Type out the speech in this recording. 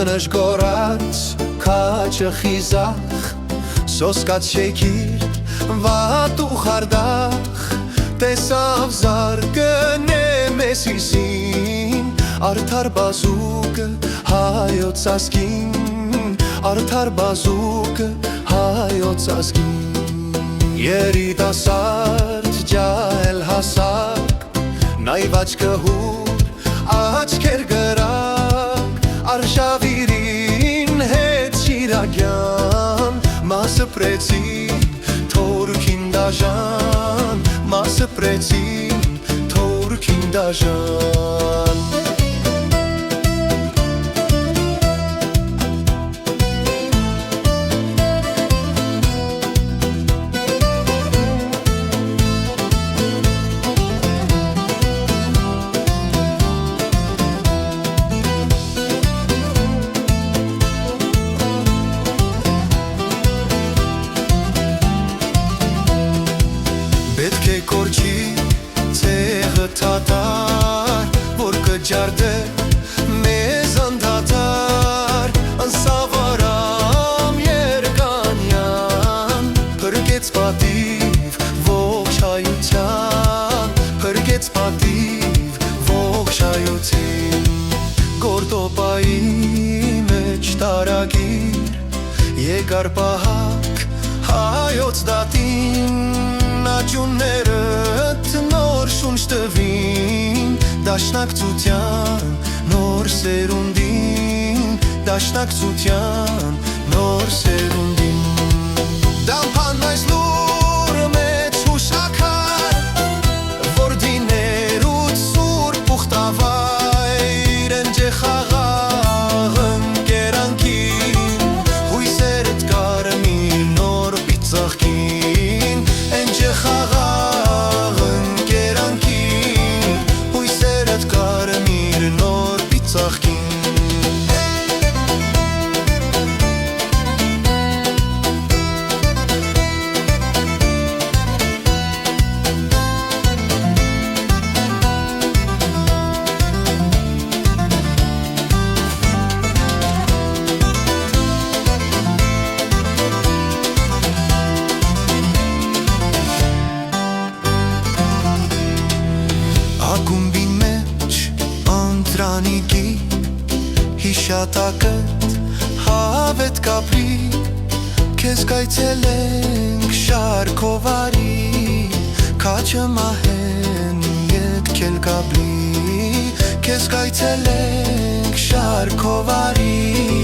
Կնշ գորած քաչը խիզախ Սոսկած շեքիր վատ ու խարդախ Տեսավ զարգը նեմեսիսին Արդար բազուկը հայոց ասկին Արդար բազուկը հայոց ասկին Երիտասարդ ջահել հասակ Նայվ աչկը հուր աչքեր գրակ Արշավիրին հետ շիրագյան Մասը պրեցին թորքին դաժան Մասը պրեցին թորքին դաժան Պետք է կորչի ցեղը թաթար Որ կջարդե մեզ անդադար Անսավարամ երկանյան Փրկեց պատիվ ողջ հայության Փրկեց պատիվ ողջ հայություն Գորտոպայի մեջ տարագիր Եկար պահակ հայոց դատին Աճուններըտ նոր շունչ տվին Դաշնակցության նոր սերունդին Դաշնակցության նոր սերունդին Դամփան այս լուր մեջ հուշակար Որ դիներուց սուրբ ուխտավայր Ընջե խաղաղ ընկերանքին Հույսերդ կարմիր նոր պիծաղքին Խաղաղ ընկերանքին Հույսերդ կարմիր նոր պիծաղքին Ակումբի մեջ անտրանիկի Հիշատակըտ հավետ կապրի Քեզ կայցելենք շարքովարի Քաչը մահեն ետքել կապրի Քեզ կայցելենք շարքովարի